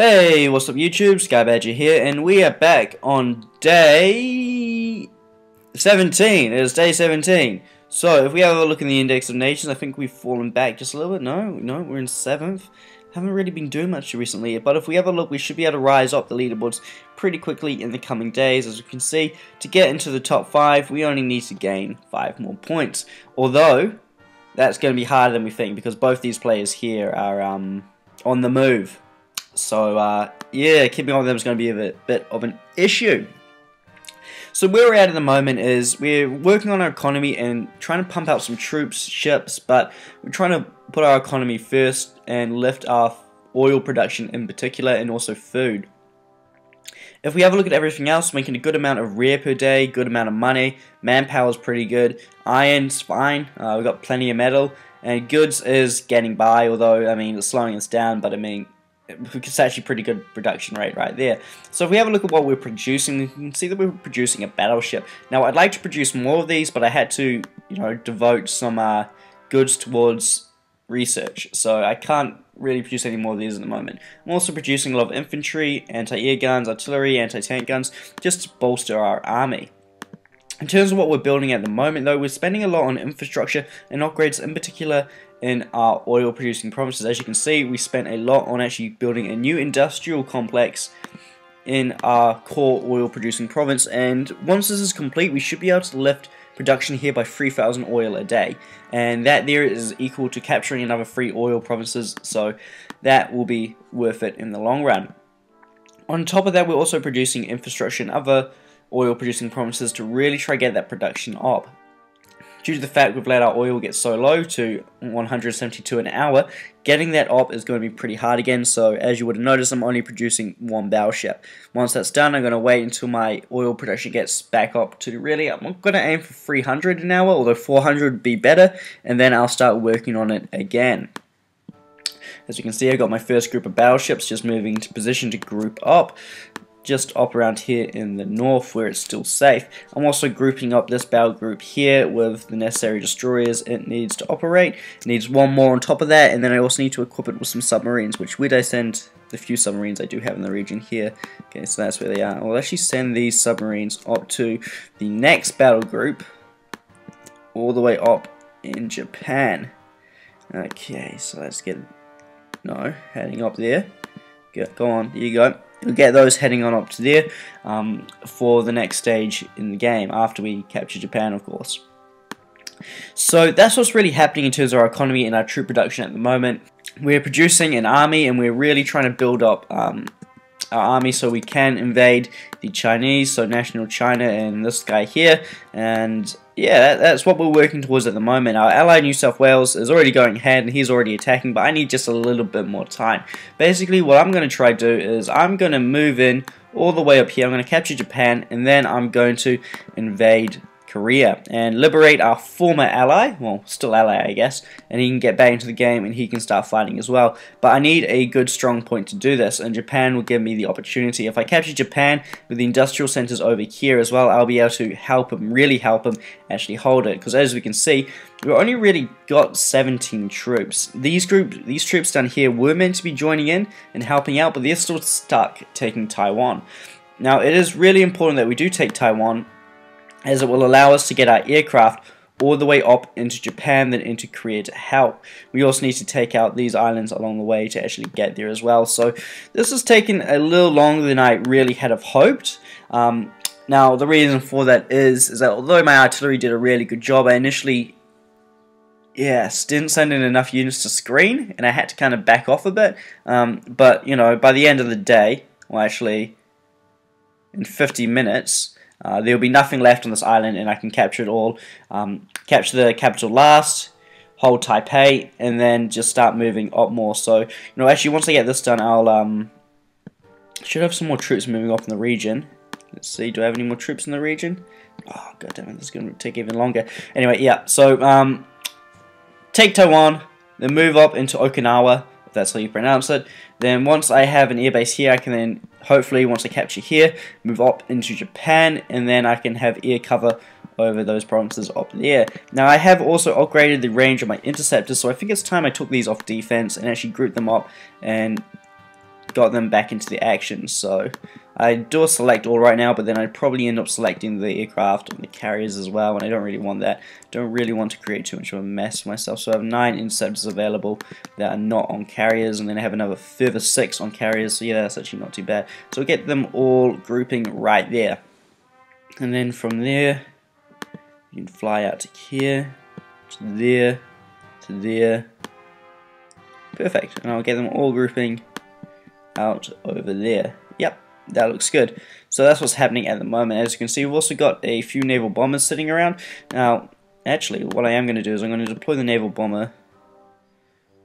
Hey, what's up YouTube? Skybadger here, and we are back on day 17. It is day 17. So, if we have a look in the index of nations, I think we've fallen back just a little bit. No, we're in 7th. Haven't really been doing much recently, but if we have a look, we should be able to rise up the leaderboards pretty quickly in the coming days. As you can see, to get into the top 5, we only need to gain 5 more points. Although, that's going to be harder than we think, because both these players here are on the move. So, yeah, keeping on with them is going to be a bit of an issue. So where we're at the moment is we're working on our economy and trying to pump out some troops, ships, but we're trying to put our economy first and lift our oil production in particular, and also food. If we have a look at everything else, making a good amount of rear per day, good amount of money, manpower is pretty good, iron's fine, we've got plenty of metal, and goods is getting by, although, I mean, it's slowing us down, but I mean, it's actually pretty good production rate right there. So if we have a look at what we're producing, you can see that we're producing a battleship. Now I'd like to produce more of these, but I had to, devote some goods towards research. So I can't really produce any more of these at the moment. I'm also producing a lot of infantry, anti-air guns, artillery, anti-tank guns, just to bolster our army. In terms of what we're building at the moment, though, we're spending a lot on infrastructure and upgrades, in particular in our oil producing provinces. As you can see, we spent a lot on actually building a new industrial complex in our core oil producing province, and once this is complete, we should be able to lift production here by 3,000 oil a day, and that there is equal to capturing another 3 oil provinces, so that will be worth it in the long run. On top of that, we're also producing infrastructure in other oil producing provinces to really try to get that production up. Due to the fact we've let our oil get so low to 172 an hour, getting that up is going to be pretty hard again. So as you would have noticed, I'm only producing 1 battleship. Once that's done, I'm going to wait until my oil production gets back up to really, I'm going to aim for 300 an hour, although 400 would be better, and then I'll start working on it again. As you can see, I got my first group of battleships just moving into position to group up, just up around here in the north where it's still safe. I'm also grouping up this battle group here with the necessary destroyers it needs to operate. It needs 1 more on top of that, and then I also need to equip it with some submarines, which would I send the few submarines I do have in the region here. Okay, so that's where they are. I'll actually send these submarines up to the next battle group, all the way up in Japan. Okay, so let's get, heading up there. Go on, there you go. We'll get those heading on up to there for the next stage in the game, after we capture Japan, of course. So that's what's really happening in terms of our economy and our troop production at the moment. We're producing an army, and we're really trying to build up our army so we can invade the Chinese, so National China and this guy here, and yeah, that's what we're working towards at the moment. Our ally New South Wales is already going ahead and he's already attacking, but I need just a little bit more time. Basically, what I'm going to try to do is I'm going to move in all the way up here. I'm going to capture Japan, and then I'm going to invade Korea and liberate our former ally, well, still ally I guess, and he can get back into the game and he can start fighting as well. But I need a good strong point to do this, and Japan will give me the opportunity. If I capture Japan with the industrial centers over here as well, I'll be able to help him, really help him actually hold it, because as we can see, we've only really got 17 troops. These troops down here were meant to be joining in and helping out, but they're still stuck taking Taiwan. Now, it is really important that we do take Taiwan, as it will allow us to get our aircraft all the way up into Japan, then into Korea to help. We also need to take out these islands along the way to actually get there as well. So this has taken a little longer than I really had have hoped. Now the reason for that is that although my artillery did a really good job, I initially didn't send in enough units to screen, and I had to kind of back off a bit. But by the end of the day, well, actually in 50 minutes, there will be nothing left on this island, and I can capture it all. Capture the capital last, hold Taipei, and then just start moving up more. So, actually, once I get this done, I'll should have some more troops moving up in the region. Let's see, do I have any more troops in the region? Oh, god damn it, this is going to take even longer. Anyway, yeah, so take Taiwan, then move up into Okinawa, if that's how you pronounce it. Then once I have an airbase here, I can then, hopefully, once I capture here, move up into Japan, and then I can have air cover over those provinces up there. Now, I have also upgraded the range of my interceptors, so I think it's time I took these off defense and actually grouped them up and got them back into the action. So I do a select all right now, but then I'd probably end up selecting the aircraft and the carriers as well, and I don't really want that. Don't really want to create too much of a mess for myself. So I have 9 interceptors available that are not on carriers, and then I have another further 6 on carriers. So yeah, that's actually not too bad. So we'll get them all grouping right there, and then from there you can fly out to here, to there, to there. Perfect, and I'll get them all grouping out over there. Yep, that looks good. So that's what's happening at the moment. As you can see, we've also got a few naval bombers sitting around. Now, actually, what I am going to do is I'm going to deploy the naval bomber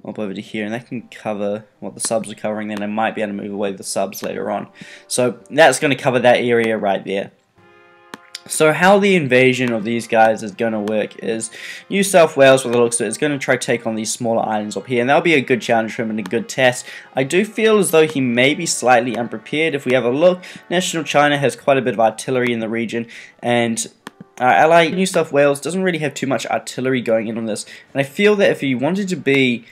up over to here, and that can cover what the subs are covering. Then I might be able to move away the subs later on. So that's going to cover that area right there. So how the invasion of these guys is going to work is New South Wales, with the looks of it, is going to try to take on these smaller islands up here, and that'll be a good challenge for him and a good test. I do feel as though he may be slightly unprepared. If we have a look, National China has quite a bit of artillery in the region, and our ally New South Wales doesn't really have too much artillery going in on this, and I feel that if he wanted to be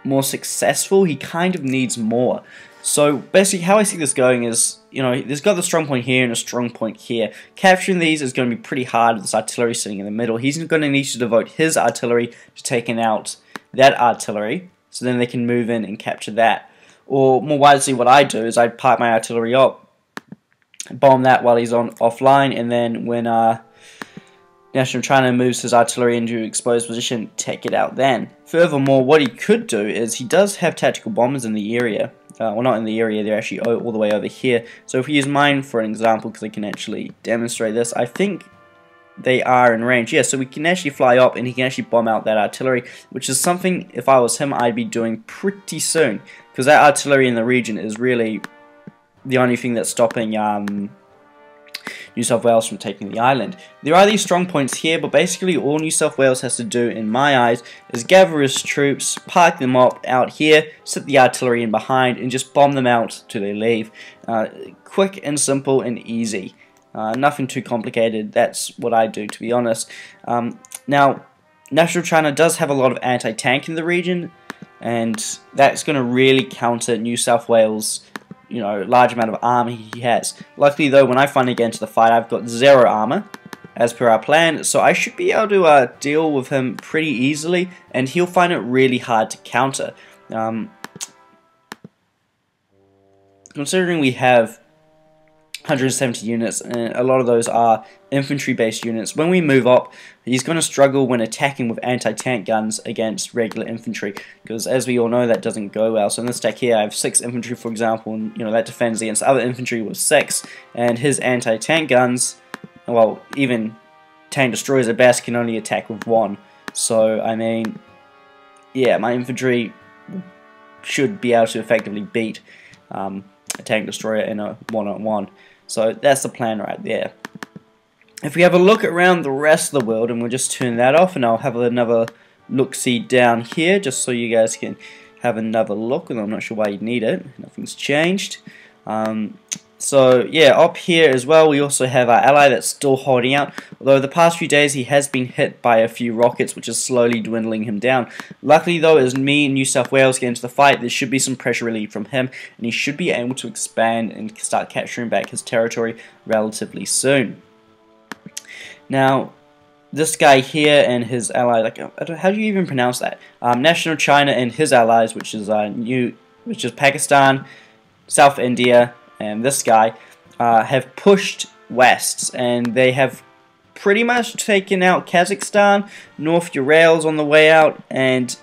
more successful, he kind of needs more. So basically how I see this going is, you know, there's got the strong point here and a strong point here. Capturing these is going to be pretty hard with this artillery sitting in the middle. He's going to need to devote his artillery to taking out that artillery, so then they can move in and capture that. Or more wisely, what I do is I pipe my artillery up, bomb that while he's on offline, and then when National China moves his artillery into exposed position, take it out then. Furthermore, what he could do is he does have tactical bombers in the area. Well, not in the area, they're actually all the way over here. So if we use mine for an example, because I can actually demonstrate this, I think they are in range. Yeah, so we can actually fly up and he can actually bomb out that artillery, which is something, if I was him, I'd be doing pretty soon. Because that artillery in the region is really the only thing that's stopping New South Wales from taking the island. There are these strong points here, but basically all New South Wales has to do, in my eyes, is gather his troops, park them up out here, sit the artillery in behind, and just bomb them out till they leave. Quick and simple and easy. Nothing too complicated. That's what I do, to be honest. Now, National China does have a lot of anti-tank in the region, and that's going to really counter New South Wales', you know, large amount of armor he has. Luckily though, when I finally get into the fight, I've got 0 armor, as per our plan, so I should be able to deal with him pretty easily, and he'll find it really hard to counter. Considering we have 170 units, and a lot of those are infantry-based units, when we move up, he's going to struggle when attacking with anti-tank guns against regular infantry, because as we all know, that doesn't go well. So in this deck here, I have 6 infantry, for example, and you know that defends against other infantry with 6, and his anti-tank guns, well, even tank destroyers at best, can only attack with 1. So I mean, yeah, my infantry should be able to effectively beat a tank destroyer in a one-on-one. So that's the plan right there. If we have a look around the rest of the world, and we'll just turn that off, and I'll have another look-see down here, just so you guys can have another look, and I'm not sure why you'd need it. Nothing's changed. So yeah, up here as well, we also have our ally that's still holding out, although the past few days he has been hit by a few rockets, which is slowly dwindling him down. Luckily though, as me and New South Wales get into the fight, there should be some pressure relief from him, and he should be able to expand and start capturing back his territory relatively soon. Now, this guy here and his ally, like, how do you even pronounce that? National China and his allies, which is Pakistan, South India, and this guy, have pushed west, and they have pretty much taken out Kazakhstan, North Urals on the way out, and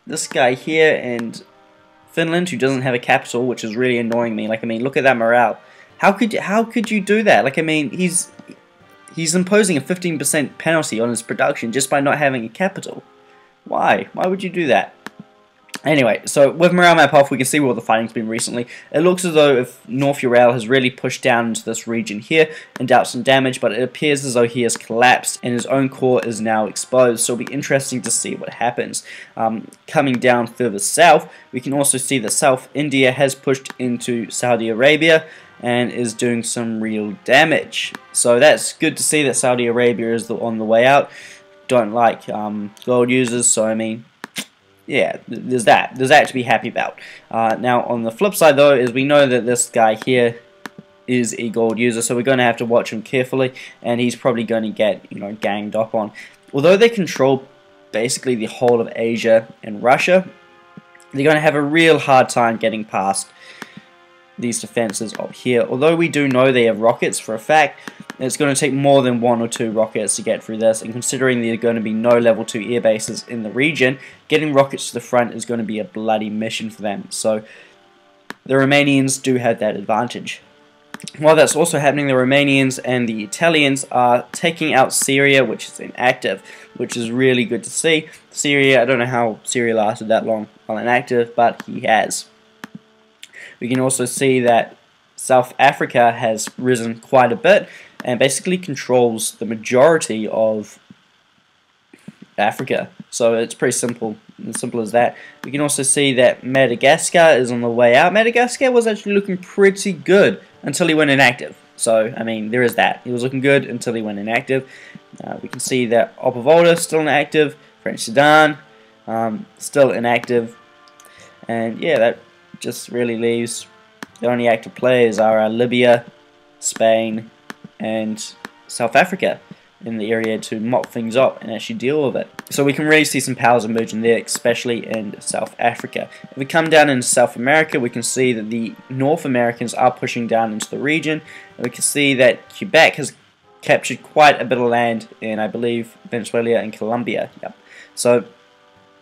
this guy here and Finland, who doesn't have a capital, which is really annoying me. Like, I mean, look at that morale. How could you do that? Like, I mean, he's imposing a 15% penalty on his production just by not having a capital. Why? Why would you do that? Anyway, so with morale map off, we can see where the fighting's been recently. It looks as though if North Ural has really pushed down into this region here and dealt some damage, but it appears as though he has collapsed and his own core is now exposed, so it'll be interesting to see what happens. Coming down further south, we can also see that South India has pushed into Saudi Arabia and is doing some real damage. So that's good to see that Saudi Arabia is on the way out. Don't like gold users, so I mean, yeah, there's that. There's that to be happy about. Now, on the flip side, though, is we know that this guy here is a gold user, so we're going to have to watch him carefully, and he's probably going to get, you know, ganged up on. Although they control basically the whole of Asia and Russia, they're going to have a real hard time getting past these defenses up here. Although we do know they have rockets for a fact, it's going to take more than 1 or 2 rockets to get through this, and considering there are going to be no level 2 air bases in the region, getting rockets to the front is going to be a bloody mission for them. So the Romanians do have that advantage. While that's also happening, the Romanians and the Italians are taking out Syria, which is inactive, which is really good to see. Syria, I don't know how Syria lasted that long while inactive, but he has. We can also see that South Africa has risen quite a bit and basically controls the majority of Africa. So it's pretty simple, as simple as that. We can also see that Madagascar is on the way out. Madagascar was actually looking pretty good until he went inactive. So, I mean, there is that. He was looking good until he went inactive. We can see that Opavolta still inactive. French Sudan still inactive. And yeah, that just really leaves the only active players are Libya, Spain, and South Africa in the area to mop things up and actually deal with it. So we can really see some powers emerging there, especially in South Africa. If we come down into South America, we can see that the North Americans are pushing down into the region. And we can see that Quebec has captured quite a bit of land in, I believe, Venezuela and Colombia. Yep. So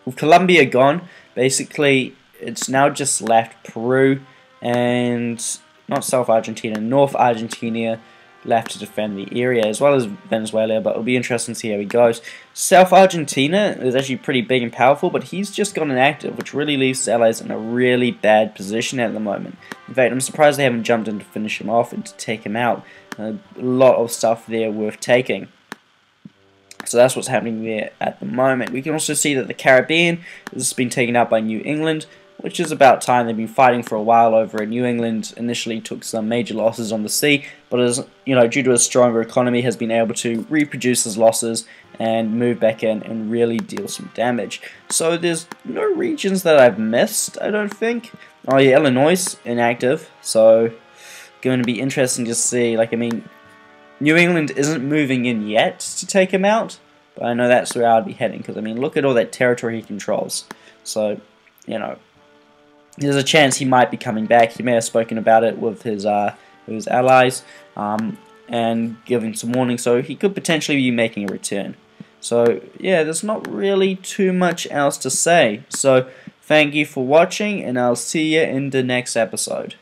with Colombia gone, basically it's now just left Peru and not South Argentina, North Argentina left to defend the area, as well as Venezuela, but it'll be interesting to see how he goes. South Argentina is actually pretty big and powerful, but he's just gone inactive, which really leaves his allies in a really bad position at the moment. In fact, I'm surprised they haven't jumped in to finish him off and to take him out. A lot of stuff there worth taking. So that's what's happening there at the moment. We can also see that the Caribbean has been taken out by New England, which is about time. They've been fighting for a while over it. New England initially took some major losses on the sea, but as you know, due to a stronger economy, has been able to reproduce his losses and move back in and really deal some damage. So there's no regions that I've missed, I don't think. Oh yeah, Illinois inactive, so going to be interesting to see. Like, I mean, New England isn't moving in yet to take him out, but I know that's where I'd be heading, because I mean, look at all that territory he controls. So, you know, there's a chance he might be coming back. He may have spoken about it with his allies and giving some warning, so he could potentially be making a return. So yeah, there's not really too much else to say. So thank you for watching, and I'll see you in the next episode.